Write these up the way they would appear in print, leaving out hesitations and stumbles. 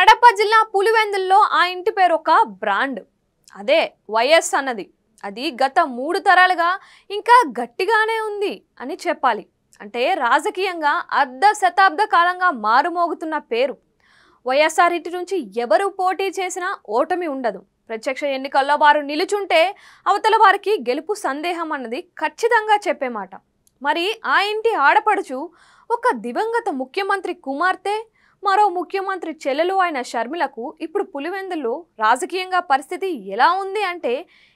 కడప జిల్లా పులివెందుల్లో ఆ ఇంటి పేరు ఒక బ్రాండ్. అదే వైఎస్ అన్నది. అది గత 3 తరాలుగా ఇంకా గట్టిగానే ఉంది అని చెప్పాలి. అంటే రాజకీయంగా అర్ధ శతాబ్ద కాలంగా మారుమోగుతున్న పేరు. వైఎస్ఆర్ ఇంటి నుంచి ఎవరు పోటీ చేసినా ఓటమి ఉండదు. ప్రత్యక్ష ఎన్నికల్లో వారు నిలుచుంటే అవతల వారికి గెలుపు సందేహం అన్నది ఖచ్చితంగా చెప్పే మాట. మరి ఆ ఇంటి ఆడపడుచు ఒక దివంగత ముఖ్యమంత్రి కుమార్తె, మరో ముఖ్యమంత్రి చెల్లెలు అయిన షర్మిలకు ఇప్పుడు పులివెందుల్లో రాజకీయంగా పరిస్థితి ఎలా ఉంది అంటే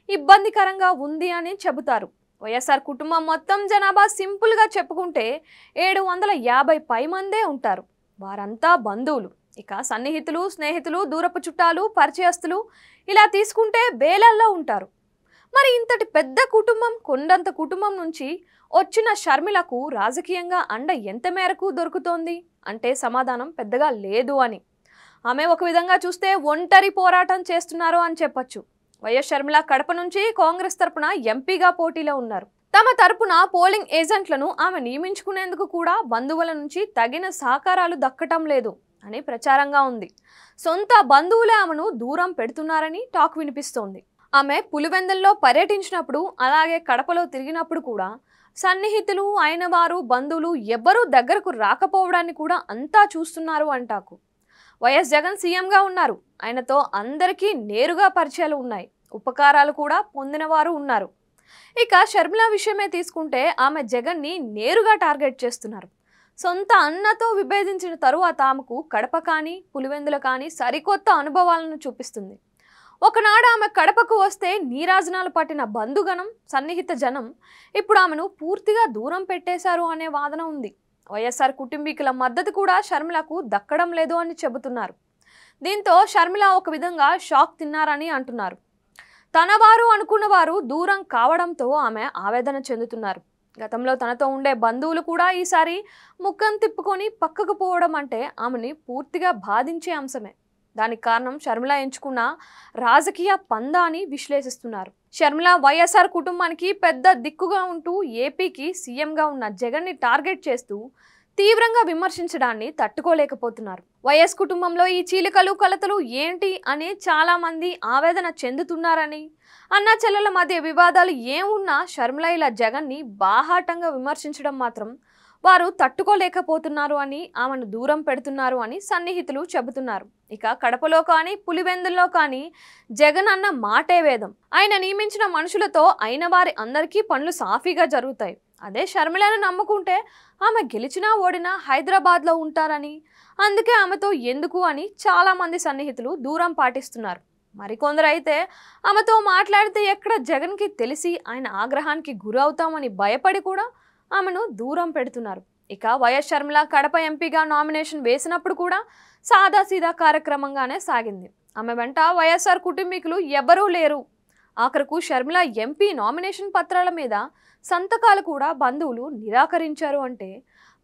ఇబ్బందికరంగా ఉంది అని చెబుతారు. వైఎస్ఆర్ కుటుంబం మొత్తం జనాభా సింపుల్గా చెప్పుకుంటే 750 పై మందే ఉంటారు. వారంతా బంధువులు. ఇక సన్నిహితులు, స్నేహితులు, దూరపు చుట్టాలు, పరిచయస్తులు ఇలా తీసుకుంటే వేలల్లో ఉంటారు. మరి ఇంతటి పెద్ద కుటుంబం, కొండంత కుటుంబం నుంచి వచ్చిన షర్మిలకు రాజకీయంగా అండ ఎంత మేరకు దొరుకుతోంది అంటే సమాధానం పెద్దగా లేదు అని. ఆమె ఒక విధంగా చూస్తే ఒంటరి పోరాటం చేస్తున్నారు అని చెప్పొచ్చు. వైఎస్ షర్మిల కడప నుంచి కాంగ్రెస్ తరపున ఎంపీగా పోటీలో ఉన్నారు. తమ తరపున పోలింగ్ ఏజెంట్లను ఆమె నియమించుకునేందుకు కూడా బంధువుల నుంచి తగిన సహకారాలు దక్కటం లేదు అని ప్రచారంగా ఉంది. సొంత బంధువులే ఆమెను దూరం పెడుతున్నారని టాక్ వినిపిస్తోంది. ఆమె పులివెందుల్లో పర్యటించినప్పుడు, అలాగే కడపలో తిరిగినప్పుడు కూడా సన్నిహితులు అయిన వారు, బంధువులు ఎవ్వరూ దగ్గరకు రాకపోవడాన్ని కూడా అంతా చూస్తున్నారు అంటాకు. వైఎస్ జగన్ సీఎంగా ఉన్నారు. ఆయనతో అందరికీ నేరుగా పరిచయాలు ఉన్నాయి. ఉపకారాలు కూడా పొందిన వారు ఉన్నారు. ఇక షర్మిల విషయమే తీసుకుంటే ఆమె జగన్ని నేరుగా టార్గెట్ చేస్తున్నారు. సొంత అన్నతో విభేదించిన తరువాత ఆమెకు కడప కానీ పులివెందుల కానీ సరికొత్త అనుభవాలను చూపిస్తుంది. ఒకనాడు ఆమె కడపకు వస్తే నీరాజనాలు పట్టిన బంధుగణం, సన్నిహిత జనం ఇప్పుడు ఆమెను పూర్తిగా దూరం పెట్టేశారు అనే వాదన ఉంది. వైఎస్ఆర్ కుటుంబీకుల మద్దతు కూడా షర్మిలకు దక్కడం లేదు అని చెబుతున్నారు. దీంతో షర్మిల ఒక విధంగా షాక్ తిన్నారని అంటున్నారు. తన వారు అనుకున్న వారు దూరం కావడంతో ఆమె ఆవేదన చెందుతున్నారు. గతంలో తనతో ఉండే బంధువులు కూడా ఈసారి ముఖం తిప్పుకొని పక్కకు పోవడం అంటే ఆమెని పూర్తిగా బాధించే అంశమే. దానికి కారణం షర్మిల ఎంచుకున్న రాజకీయ పందా అని విశ్లేషిస్తున్నారు. షర్మిల వైఎస్ఆర్ కుటుంబానికి పెద్ద దిక్కుగా ఉంటూ ఏపీకి సీఎంగా ఉన్న జగన్ని టార్గెట్ చేస్తూ తీవ్రంగా విమర్శించడాన్ని తట్టుకోలేకపోతున్నారు. వైఎస్ కుటుంబంలో ఈ చీలికలు, కలతలు ఏంటి అని చాలా మంది ఆవేదన చెందుతున్నారని, అన్న చెల్లెల మధ్య వివాదాలు ఏమున్నా షర్మిల ఇలా జగన్ని బాహాటంగా విమర్శించడం మాత్రం వారు తట్టుకోలేకపోతున్నారు అని, ఆమెను దూరం పెడుతున్నారు అని సన్నిహితులు చెబుతున్నారు. ఇక కడపలో కానీ పులివెందుల్లో కానీ జగన్ అన్న మాటే వేదం. ఆయన నియమించిన మనుషులతో అయిన వారి అందరికీ పనులు సాఫీగా జరుగుతాయి. అదే షర్మిలను నమ్ముకుంటే ఆమె గెలిచినా ఓడినా హైదరాబాద్లో ఉంటారని, అందుకే ఆమెతో ఎందుకు అని చాలా మంది సన్నిహితులు దూరం పాటిస్తున్నారు. మరికొందరు అయితే ఆమెతో మాట్లాడితే ఎక్కడ జగన్కి తెలిసి ఆయన ఆగ్రహానికి గురవుతామని భయపడి కూడా ఆమెను దూరం పెడుతున్నారు. ఇక వైఎస్ షర్మిల కడప ఎంపీగా నామినేషన్ వేసినప్పుడు కూడా సాదాసీదా కార్యక్రమంగానే సాగింది. ఆమె వెంట వైఎస్ఆర్ కుటుంబీకులు ఎవరూ లేరు. ఆఖరకు షర్మిల ఎంపీ నామినేషన్ పత్రాల మీద సంతకాలు కూడా బంధువులు నిరాకరించారు అంటే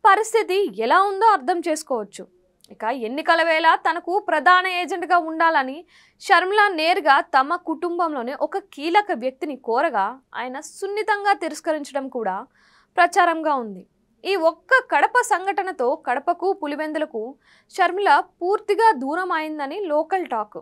పరిస్థితి ఎలా ఉందో అర్థం చేసుకోవచ్చు. ఇక ఎన్నికల వేళ తనకు ప్రధాన ఏజెంట్గా ఉండాలని షర్మిల నేరుగా తమ కుటుంబంలోనే ఒక కీలక వ్యక్తిని కోరగా ఆయన సున్నితంగా తిరస్కరించడం కూడా ప్రచారంగా ఉంది. ఈ ఒక్క కడప సంఘటనతో కడపకు పులివెందులకు షర్మిల పూర్తిగా దూరం అయిందని లోకల్ టాక్.